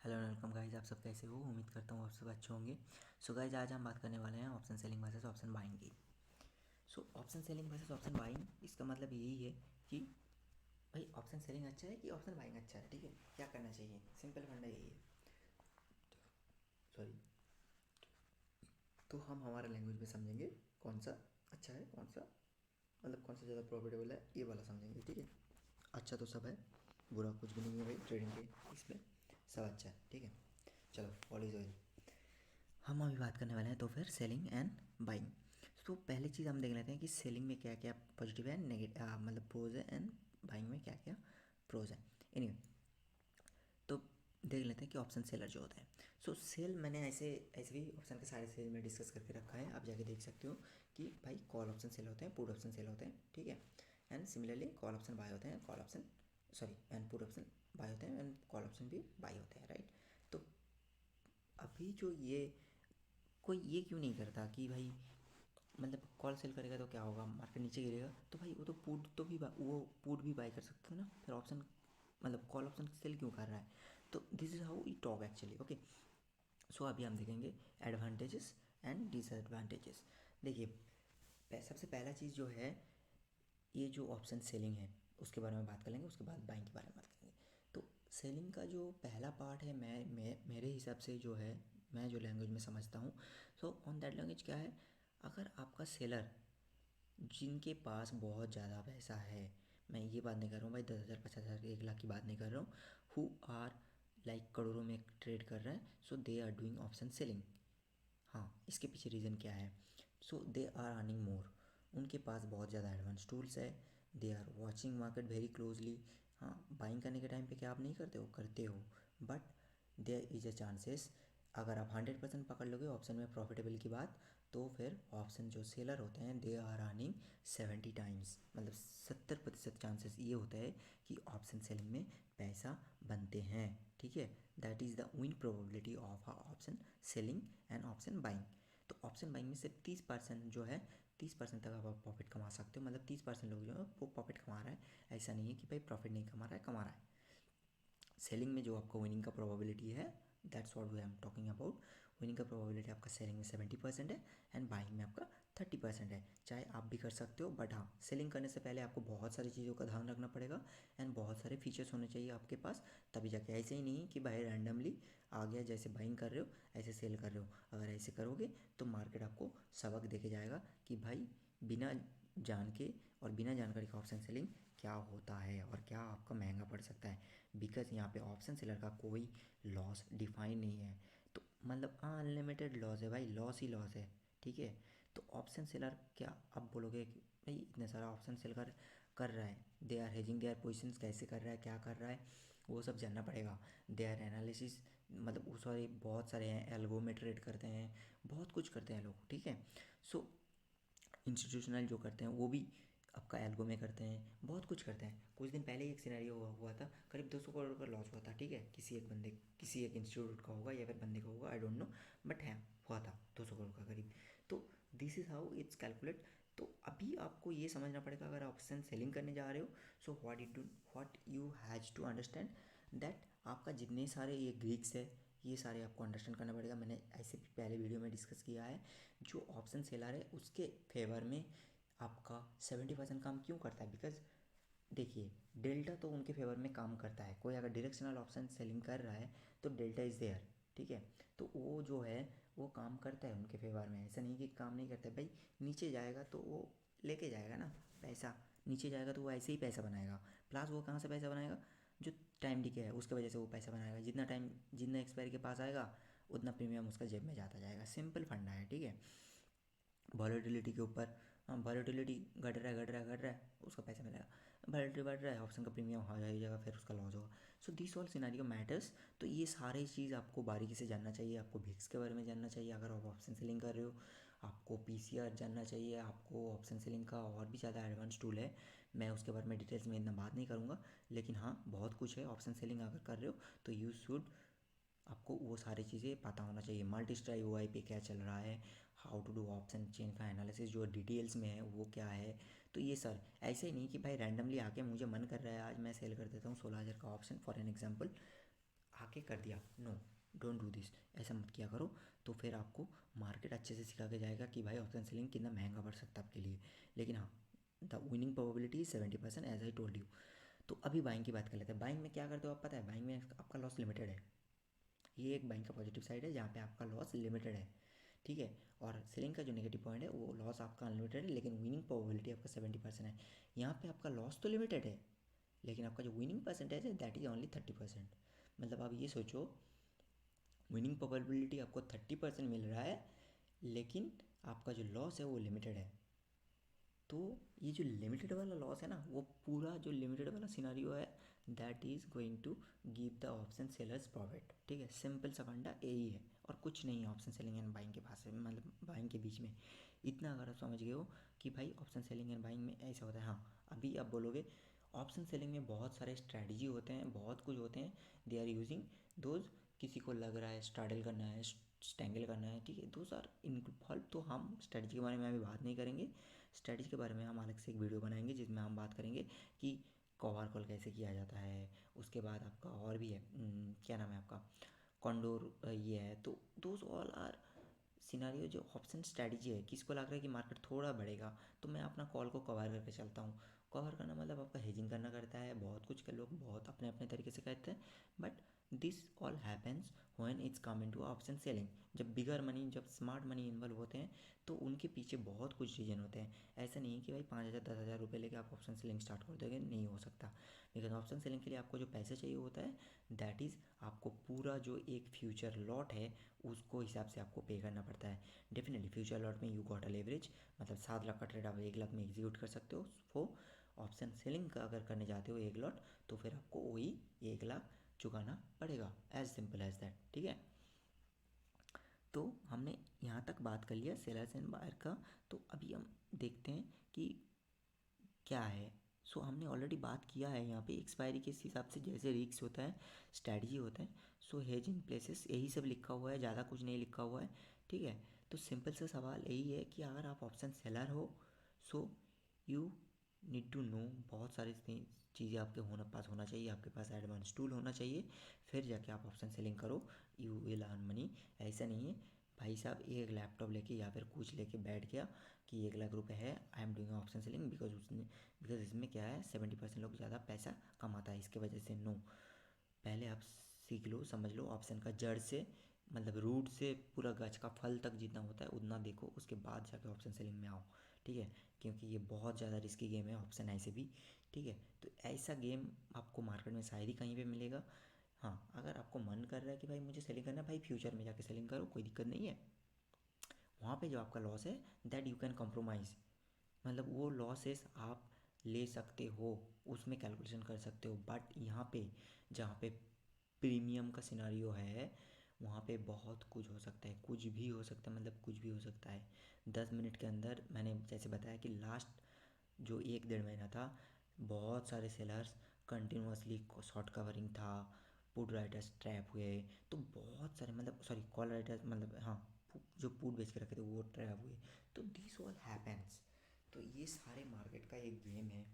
Hello welcome guys, आप सब कैसे हो? उम्मीद करता हूँ आप सब अच्छे होंगे। सो गाइस, आज हम बात करने वाले हैं option selling versus option buying की। So option selling versus option buying, इसका मतलब यही है कि भाई ऑप्शन सेलिंग अच्छा है कि ऑप्शन बाइंग अच्छा है। ठीक है, क्या करना चाहिए? सिंपल फंडा यही है। सॉरी। तो हम हमारा लैंग्वेज में समझेंगे कौन सा अच्छा है, कौन सा मतलब कौन सा ज़्यादा प्रॉफिटेबल है, ये वाला समझेंगे। ठीक है, अच्छा तो सब है, बुरा कुछ भी नहीं है भाई। ट्रेडिंग के इसमें सब अच्छा है। ठीक है, चलो ऑल इज वेल। हम अभी बात करने वाले हैं तो फिर सेलिंग एंड बाइंग। तो पहली चीज़ हम देख लेते हैं कि सेलिंग में क्या क्या पॉजिटिव है, नेगेटिव मतलब प्रोज है, एंड बाइंग में क्या क्या प्रोज है। एनीवे, तो देख लेते हैं कि ऑप्शन सेलर जो होता है। सो सेल मैंने ऐसे ऐसे भी ऑप्शन के सारे सेल में डिस्कस करके रखा है, आप जाके देख सकते हो कि भाई कॉल ऑप्शन सेल होते हैं, पुट ऑप्शन सेल होते हैं। ठीक है, and similarly call option buy होते हैं, call option sorry and put option buy होते हैं, एंड कॉल ऑप्शन भी बाय होते हैं, राइट। तो अभी जो ये कोई ये क्यों नहीं करता कि भाई मतलब कॉल सेल करेगा तो क्या होगा, मार्केट नीचे गिरेगा, तो भाई वो तो पुट तो भी वो पुट भी बाय कर सकते हो ना। फिर ऑप्शन मतलब कॉल ऑप्शन सेल क्यों कर रहा है? तो this is how we talk actually. Okay, so अभी हम देखेंगे एडवांटेजेस एंड डिसएडवांटेजेस। देखिए, सबसे पहला चीज़ जो है, ये जो ऑप्शन सेलिंग है उसके बारे में बात कर लेंगे, उसके बाद बाइंग के बारे में बात करेंगे। तो सेलिंग का जो पहला पार्ट है, मैं मेरे हिसाब से जो है, मैं जो लैंग्वेज में समझता हूँ, सो ऑन दैट लैंग्वेज क्या है, अगर आपका सेलर जिनके पास बहुत ज़्यादा पैसा है, मैं ये बात नहीं कर रहा हूँ भाई 10,000 50,000 1 लाख की बात नहीं कर रहा हूँ, हु आर लाइक करोड़ों में ट्रेड कर रहा है, so they are doing option selling. हाँ, इसके पीछे रीज़न क्या है? So they are earning more, उनके पास बहुत ज़्यादा एडवांस टूल्स है, they are watching market very closely. हाँ, बाइंग करने के टाइम पे क्या आप नहीं करते हो? करते हो, but there is a chances, अगर आप 100% पकड़ लोगे ऑप्शन में प्रॉफिटेबल की बात, तो फिर ऑप्शन जो सेलर होते हैं दे आर अर्निंग 70 टाइम्स, मतलब 70% चांसेस ये होता है कि ऑप्शन सेलिंग में पैसा बनते हैं। ठीक है, that is the win probability of option selling and option buying. तो ऑप्शन बाइंग में सिर्फ 30% जो है, 30% तक आप प्रॉफिट कमा सकते हो, मतलब 30% लोग जो है वो प्रॉफिट कमा रहा है। ऐसा नहीं है कि भाई प्रॉफिट नहीं कमा रहा है, कमा रहा है। सेलिंग में जो आपको विनिंग का प्रोबेबिलिटी है, that's what V am talking about. Winning का प्रोबेबिलिटी आपका सेलिंग में 70% है, एंड बाइंग में आपका 30% है। चाहे आप भी कर सकते हो, बट हाँ, सेलिंग करने से पहले आपको बहुत सारी चीज़ों का ध्यान रखना पड़ेगा, एंड बहुत सारे फीचर्स होने चाहिए आपके पास, तभी जाके। ऐसे ही नहीं कि भाई रैंडमली आ गया, जैसे बाइंग कर रहे हो ऐसे सेल कर रहे हो। अगर ऐसे करोगे तो मार्केट आपको सबक देके जाएगा कि भाई बिना जान के और बिना जानकारी का ऑप्शन सेलिंग क्या होता है और क्या आपका महंगा पड़ सकता है। बिकॉज यहाँ पे ऑप्शन सेलर का कोई लॉस डिफाइन नहीं है, तो मतलब अनलिमिटेड लॉस है भाई, लॉस ही लॉस है। ठीक है, तो ऑप्शन सेलर क्या, अब बोलोगे कि भाई इतने सारा ऑप्शन सेल कर रहा है, they are hedging their positions कैसे कर रहा है, क्या कर रहा है, वो सब जानना पड़ेगा। दे आर एनालिसिस, मतलब वो सारे बहुत सारे हैं, एल्गो में ट्रेड करते हैं, बहुत कुछ करते हैं लोग। ठीक है, सो इंस्टीट्यूशनल जो करते हैं वो भी आपका एल्गो में करते हैं, बहुत कुछ करते हैं। कुछ दिन पहले ही एक सिनेरियो हुआ था, करीब 200 करोड़ का लॉस हुआ था। ठीक है, किसी एक बंदे, किसी एक इंस्टीट्यूट का होगा या फिर बंदे का होगा, आई डोंट नो, बट है, हुआ था 200 करोड़ का करीब। तो this is how it's calculate. तो अभी आपको ये समझना पड़ेगा, अगर ऑप्शन सेलिंग करने जा रहे हो, so what you has to understand that आपका जितने सारे ये ग्रीक्स है, ये सारे आपको अंडरस्टैंड करना पड़ेगा। मैंने ऐसे भी पहले वीडियो में डिस्कस किया है, जो ऑप्शन सेलर है उसके फेवर में आपका 70% काम क्यों करता है। बिकॉज देखिए, डेल्टा तो उनके फेवर में काम करता है। कोई अगर डायरेक्शनल ऑप्शन सेलिंग कर रहा है तो डेल्टा इज़ देयर। ठीक है, तो वो जो है वो काम करता है उनके फेवर में, ऐसा नहीं कि काम नहीं करता है भाई। नीचे जाएगा तो वो लेके जाएगा ना पैसा, नीचे जाएगा तो वो ऐसे ही पैसा बनाएगा। प्लस वो कहाँ से पैसा बनाएगा? जो टाइम डिके है उसके वजह से वो पैसा बनाएगा। जितना टाइम, जितना एक्सपायरी के पास आएगा उतना प्रीमियम उसका जेब में जाता जाएगा। सिंपल फंडा है। ठीक है, वॉलेटिलिटी के ऊपर, हाँ वॉलेटिलिटी घट रहा है घट रहा है घट रहा है, उसका पैसा मिलेगा। वॉलेटिलिटी बढ़ रहा है, ऑप्शन का प्रीमियम हो जाएगा, फिर उसका लॉस होगा। So this all scenario matters. तो ये सारी चीज़ आपको बारीकी से जानना चाहिए। आपको भिक्स के बारे में जानना चाहिए अगर आप ऑप्शन सेलिंग कर रहे हो, आपको पीसीआर जानना चाहिए, आपको ऑप्शन सेलिंग का और भी ज़्यादा एडवांस टूल है, मैं उसके बारे में डिटेल्स में इतना बात नहीं करूँगा, लेकिन हाँ बहुत कुछ है। ऑप्शन सेलिंग अगर कर रहे हो तो यू शुड, आपको वो सारी चीज़ें पता होना चाहिए। मल्टी स्ट्राइक ओआई पे क्या चल रहा है, how to do option chain का एनालिसिस जो डिटेल्स में है वो क्या है। तो ये सर ऐसे ही नहीं कि भाई रैंडमली आके मुझे मन कर रहा है आज मैं सेल कर देता हूँ 16,000 का ऑप्शन फॉर एन एग्जांपल। आके कर दिया, नो, डोंट डू दिस, ऐसा मत किया करो। तो फिर आपको मार्केट अच्छे से सिखा के जाएगा कि भाई ऑप्शन सेलिंग कितना महंगा पड़ सकता है आपके लिए। लेकिन हाँ, the winning probability is 70% as I told you. तो अभी बाइंग की बात कर लेते हैं। बाइंग में क्या करते हो आप पता है, बाइंग में आपका लॉस लिमिटेड है। ये एक बाइंग का पॉजिटिव साइड है जहाँ पे आपका लॉस लिमिटेड है, ठीक है। और सेलिंग का जो नेगेटिव पॉइंट है वो लॉस आपका अनलिमिटेड है, लेकिन विनिंग प्रोबेबिलिटी आपका 70% है। यहाँ पे आपका लॉस तो लिमिटेड है, लेकिन आपका जो विनिंग परसेंटेज है दैट इज़ ओनली 30%। मतलब आप ये सोचो, विनिंग प्रोबेबिलिटी आपको 30% मिल रहा है, लेकिन आपका जो लॉस है वो लिमिटेड है। तो ये जो लिमिटेड वाला लॉस है ना, वो पूरा जो लिमिटेड वाला सिनारियो है that is going to give the option sellers profit, ठीक है। सिंपल सा फंडा यही है और कुछ नहीं है ऑप्शन सेलिंग एंड बाइंग के पास, मतलब बाइंग के बीच में। इतना अगर आप समझ गए हो कि भाई ऑप्शन सेलिंग एंड बाइंग में ऐसा होता है। हाँ, अभी आप बोलोगे ऑप्शन सेलिंग में बहुत सारे स्ट्रैटेजी होते हैं, बहुत कुछ होते हैं, दे आर यूजिंग दोज। किसी को लग रहा है स्ट्रैडल करना है, स्टैंगल करना है, ठीक है, दोज आर इनवॉल्व। तो हम स्ट्रैटेजी के बारे में अभी बात नहीं करेंगे। स्ट्रैटेजी के बारे में हम अलग से एक वीडियो बनाएंगे जिसमें हम बात करेंगे कि कवर कॉल कैसे किया जाता है। उसके बाद आपका और भी है, क्या नाम है आपका, कॉन्डोर, ये है। तो दोज ऑल आर सिनारियो जो ऑप्शन स्ट्रैटेजी है। किसको लग रहा है कि मार्केट थोड़ा बढ़ेगा तो मैं अपना कॉल को कवर करके चलता हूँ। कवर करना मतलब आपका हेजिंग करना करता है, बहुत कुछ के लोग बहुत अपने अपने तरीके से कहते हैं। But this all happens when it's come into option selling. जब बिगर मनी, जब स्मार्ट मनी इन्वॉल्व होते हैं तो उनके पीछे बहुत कुछ रीजन होते हैं। ऐसा नहीं है कि भाई 5,000 10,000 रुपये लेके आप ऑप्शन सेलिंग स्टार्ट कर दोगे, नहीं हो सकता। लेकिन ऑप्शन सेलिंग के लिए आपको जो पैसे चाहिए होता है दैट इज़ आपको पूरा जो एक फ्यूचर लॉट है उसको हिसाब से आपको पे करना पड़ता है। डेफिनेटली फ्यूचर लॉट में यू गॉट अ लेवरेज, मतलब 7 लाख का ट्रेड आप 1 लाख में एग्जीक्यूट कर सकते हो। वो ऑप्शन सेलिंग का अगर करने जाते हो 1 लॉट तो फिर आपको वही 1 लाख चुकाना पड़ेगा, एज सिंपल एज दैट, ठीक है। तो हमने यहाँ तक बात कर लिया सेलर्स एंड बायर का। तो अभी हम देखते हैं कि क्या है। सो हमने ऑलरेडी बात किया है यहाँ पे एक्सपायरी के हिसाब से, जैसे रिस्क होता है, स्ट्रैटेजी होता है। सो हेज इन प्लेसेस यही सब लिखा हुआ है, ज़्यादा कुछ नहीं लिखा हुआ है, ठीक है। तो सिंपल सा सवाल यही है कि अगर आप ऑप्शन सेलर हो so you need to know, बहुत सारी चीज़ें आपके पास होना चाहिए, आपके पास एडवांस टूल होना चाहिए, फिर जाके आप ऑप्शन सेलिंग करो, यू विल अर्न मनी। ऐसा नहीं है भाई साहब एक लैपटॉप लेके या फिर कुछ लेके बैठ गया कि 1 लाख रुपए है, I am doing option selling because इसमें क्या है 70% लोग ज़्यादा पैसा कमाता है इसके वजह से। नो, पहले आप सीख लो, समझ लो ऑप्शन का जड़ से, मतलब रूट से पूरा गाछ का फल तक जितना होता है उतना देखो, उसके बाद जाके ऑप्शन सेलिंग में आओ, ठीक है। क्योंकि ये बहुत ज़्यादा रिस्की गेम है ऑप्शन ऐसे भी, ठीक है। तो ऐसा गेम आपको मार्केट में शायद ही कहीं पे मिलेगा। हाँ, अगर आपको मन कर रहा है कि भाई मुझे सेलिंग करना है, भाई फ्यूचर में जाके सेलिंग करो, कोई दिक्कत नहीं है। वहाँ पे जो आपका लॉस है दैट यू कैन कॉम्प्रोमाइज़, मतलब वो लॉसेस आप ले सकते हो, उसमें कैलकुलेशन कर सकते हो। बट यहाँ पे जहाँ पे प्रीमियम का सिनारियो है वहाँ पे बहुत कुछ हो सकता है, कुछ भी हो सकता है, मतलब कुछ भी हो सकता है। 10 मिनट के अंदर मैंने जैसे बताया कि लास्ट जो 1 डेढ़ महीना था बहुत सारे सेलर्स कंटिन्यूसली शॉर्ट कवरिंग था, पुट राइटर्स ट्रैप हुए। तो बहुत सारे, मतलब सॉरी कॉल राइटर्स, मतलब हाँ, जो पुट बेच के रखे थे वो ट्रैप हुए। तो दिस ऑल हैपेंस। तो ये सारे मार्केट का एक गेम है।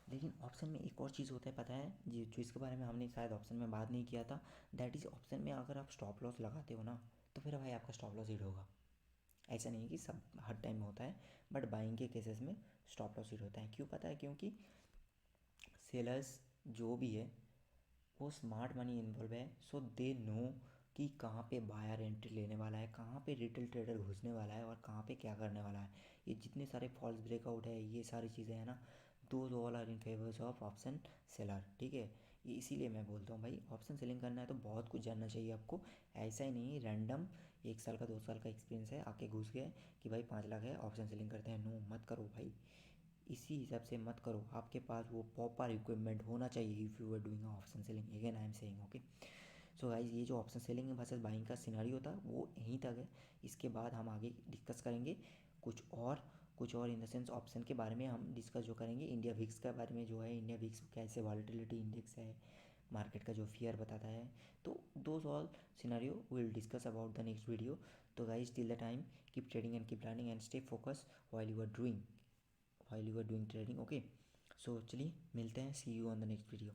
लेकिन ऑप्शन में एक और चीज़ होता है पता है जी, जो इसके बारे में हमने शायद ऑप्शन में बात नहीं किया था, दैट इज़ ऑप्शन में अगर आप स्टॉप लॉस लगाते हो ना तो फिर भाई आपका स्टॉप लॉस हिट होगा। ऐसा नहीं है कि सब हर टाइम में होता है, बट बाइंग के केसेस में स्टॉप लॉस हिट होता है। क्यों पता है, क्योंकि सेलर्स जो भी है वो स्मार्ट मनी इन्वॉल्व है। सो दे नो कि कहाँ पे बायर एंट्री लेने वाला है, कहाँ पे रिटेल ट्रेडर घुसने वाला है और कहाँ पे क्या करने वाला है। ये जितने सारे फॉल्स ब्रेकआउट है, ये सारी चीज़ें हैं ना, those all are in favours of option seller, ठीक है। ये इसीलिए मैं बोलता हूँ भाई ऑप्शन सेलिंग करना है तो बहुत कुछ जानना चाहिए आपको। ऐसा ही नहीं रैंडम 1 साल का 2 साल का एक्सपीरियंस है आके घुस गए कि भाई 5 लाख है ऑप्शन सेलिंग करते हैं, नो मत करो भाई। इसी हिसाब से मत करो, आपके पास वो प्रॉपर इक्विपमेंट होना चाहिए if you are doing option selling, again I am saying, okay. So guys ये जो ऑप्शन सेलिंग वर्सेस बाइंग का सिनारियो था वो यहीं तक है। इसके बाद हम आगे डिस्कस करेंगे कुछ और इन द सेंस ऑप्शन के बारे में हम डिस्कस जो करेंगे, इंडिया विक्स के बारे में जो है, इंडिया विक्स कैसे वॉलेटिलिटी इंडेक्स है, मार्केट का जो फियर बताता है। तो those all scenario will discuss about the next video. तो guys till the time keep trading and keep learning and stay focus while you are doing trading, okay। So चलिए मिलते हैं, see you on the next video.